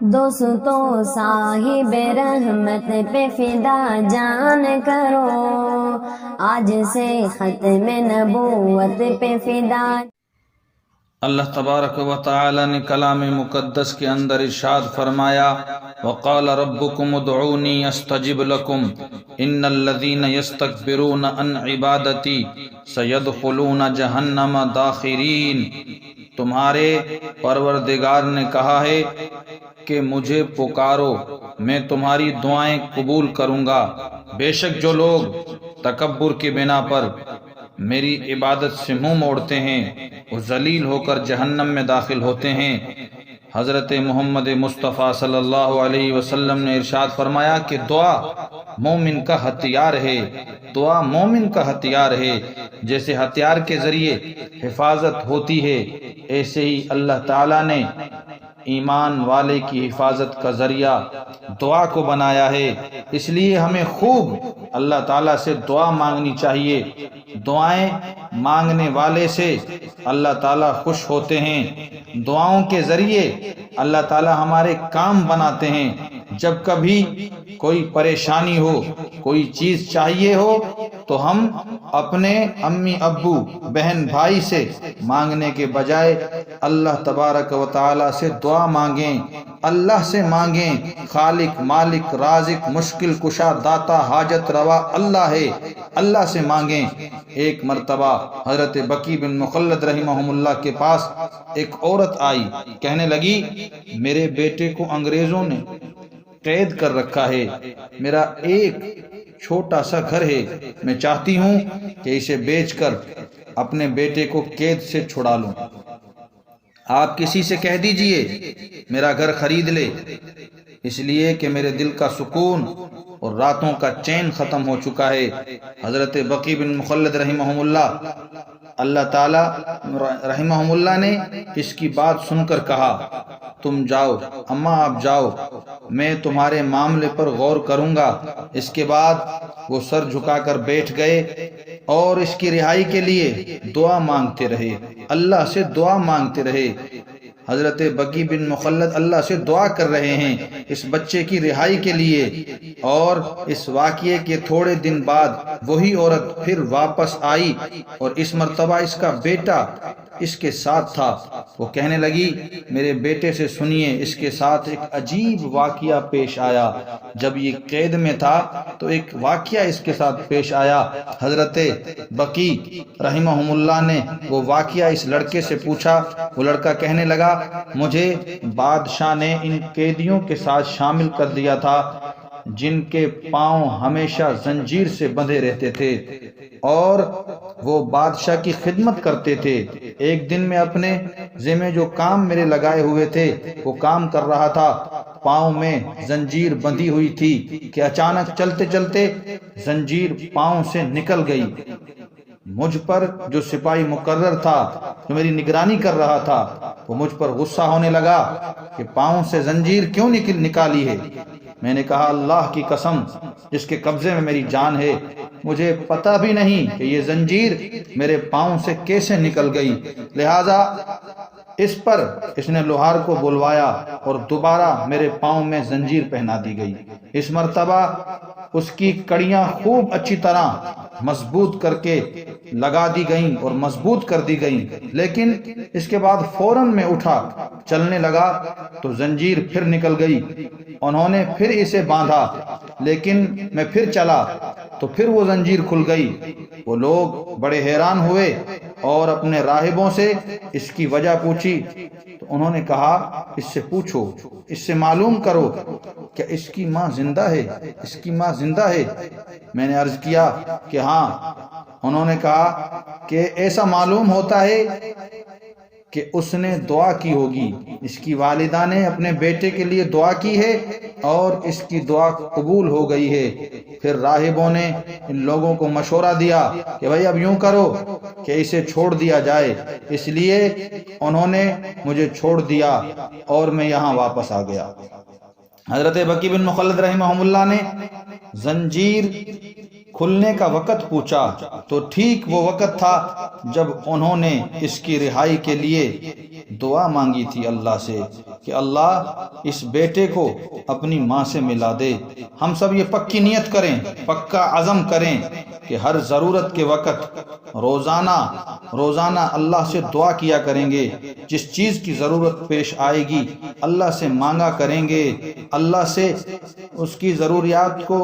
دوستو صاحب رحمت پہ فدا جان کرو، آج سے ختم نبوت پہ فدا۔ اللہ تبارک و تعالی نے کلام مقدس کے اندر ارشاد فرمایا، وقال ربکم ادعونی استجب لکم ان الذین یستکبرون عن عبادتی سیدخلون جہنم داخرین۔ تمہارے پروردگار نے کہا ہے کہ مجھے پکارو، میں تمہاری دعائیں قبول کروں گا۔ بے شک جو لوگ تکبر کی بنا پر میری عبادت سے منہ موڑتے ہیں وہ ذلیل ہو کر جہنم میں داخل ہوتے ہیں۔ حضرت محمد مصطفیٰ صلی اللہ علیہ وسلم نے ارشاد فرمایا کہ دعا مومن کا ہتھیار ہے، دعا مومن کا ہتھیار ہے۔ جیسے ہتھیار کے ذریعے حفاظت ہوتی ہے، ایسے ہی اللہ تعالیٰ نے ایمان والے کی حفاظت کا ذریعہ دعا کو بنایا ہے۔ اس لیے ہمیں خوب اللہ تعالیٰ سے دعا مانگنی چاہیے۔ دعائیں مانگنے والے سے اللہ تعالیٰ خوش ہوتے ہیں۔ دعاؤں کے ذریعے اللہ تعالیٰ ہمارے کام بناتے ہیں۔ جب کبھی کوئی پریشانی ہو، کوئی چیز چاہیے ہو تو ہم اپنے امی ابو بہن بھائی سے مانگنے کے بجائے اللہ تبارک و تعالیٰ سے دعا مانگیں، اللہ سے مانگیں۔ خالق مالک رازق مشکل کشا داتا حاجت روا اللہ ہے، اللہ سے مانگیں۔ ایک مرتبہ حضرت بکی بن مخلد رحمہ اللہ کے پاس ایک عورت آئی، کہنے لگی میرے بیٹے کو انگریزوں نے قید کر رکھا ہے، میرا ایک چھوٹا سا گھر ہے، میں چاہتی ہوں کہ اسے بیچ کر اپنے بیٹے کو قید سے چھڑا لوں، آپ کسی سے کہہ دیجئے میرا گھر خرید لے، اس لیے کہ میرے دل کا سکون اور راتوں کا چین ختم ہو چکا ہے۔ حضرت بقی بن مخلد اللہ تعالی رحمہ اللہ نے اس کی بات سن کر کہا تم جاؤ اماں، آپ جاؤ، میں تمہارے معاملے پر غور کروں گا۔ اس کے بعد وہ سر جھکا کر بیٹھ گئے اور اس کی رہائی کے لیے دعا مانگتے رہے، اللہ سے دعا مانگتے رہے۔ حضرت بقی بن مخلد اللہ سے دعا کر رہے ہیں اس بچے کی رہائی کے لیے، اور اس واقعے کے تھوڑے دن بعد وہی عورت پھر واپس آئی اور اس مرتبہ اس کا بیٹا اس کے ساتھ تھا۔ وہ کہنے لگی میرے بیٹے سے سنیے، اس کے ساتھ ایک عجیب واقعہ پیش آیا۔ جب یہ قید میں تھا تو ایک واقعہ اس کے ساتھ پیش آیا۔ حضرت بقی رحمہ اللہ نے وہ واقعہ اس لڑکے سے پوچھا۔ وہ لڑکا کہنے لگا مجھے بادشاہ نے ان قیدیوں کے ساتھ شامل کر دیا تھا جن کے پاؤں ہمیشہ زنجیر سے بندھے رہتے تھے اور وہ بادشاہ کی خدمت کرتے تھے۔ ایک دن میں اپنے ذمہ جو کام میرے لگائے ہوئے تھے وہ کام کر رہا تھا، پاؤں میں زنجیر بندھی ہوئی تھی کہ اچانک چلتے چلتے زنجیر پاؤں سے نکل گئی۔ مجھ پر جو سپاہی مقرر تھا جو میری نگرانی کر رہا تھا وہ مجھ پر غصہ ہونے لگا کہ پاؤں سے زنجیر کیوں نکالی ہے۔ میں نے کہا اللہ کی قسم جس کے قبضے میں میری جان ہے، مجھے پتہ بھی نہیں کہ یہ زنجیر میرے پاؤں سے کیسے نکل گئی، لہذا اس نے لوہار کو بلوایا اور دوبارہ میرے پاؤں میں زنجیر پہنا دی گئی۔ اس مرتبہ اس کی کڑیاں خوب اچھی طرح مضبوط کر کے لگا دی گئیں اور مضبوط کر دی گئیں، لیکن اس کے بعد فوراً میں اٹھا چلنے لگا تو زنجیر پھر نکل گئی۔ انہوں نے پھر اسے باندھا لیکن میں پھر چلا تو پھر وہ زنجیر کھل گئی۔ وہ لوگ بڑے حیران ہوئے اور اپنے راہبوں سے اس کی وجہ پوچھی تو انہوں نے کہا اس سے پوچھو، اس سے معلوم کرو کہ اس کی ماں زندہ ہے، اس کی ماں زندہ ہے۔ میں نے عرض کیا کہ ہاں۔ انہوں نے کہا کہ ایسا معلوم ہوتا ہے کہ اس نے دعا کی ہوگی، اس کی والدہ نے اپنے بیٹے کے لیے دعا کی ہے اور اس کی دعا قبول ہو گئی ہے۔ پھر راہبوں نے ان لوگوں کو مشورہ دیا کہ بھائی اب یوں کرو کہ اسے چھوڑ دیا جائے، اس لیے انہوں نے مجھے چھوڑ دیا اور میں یہاں واپس آ گیا۔ حضرت بقی بن مخلد رحمہ اللہ نے زنجیر کھلنے کا وقت پوچھا تو ٹھیک وہ وقت تھا جب انہوں نے اس کی رہائی کے لیے دعا مانگی تھی اللہ سے کہ اللہ اس بیٹے کو اپنی ماں سے ملا دے۔ ہم سب یہ پکی نیت کریں، پکا عزم کریں کہ ہر ضرورت کے وقت روزانہ اللہ سے دعا کیا کریں گے۔ جس چیز کی ضرورت پیش آئے گی اللہ سے مانگا کریں گے، اللہ سے اس کی ضروریات کو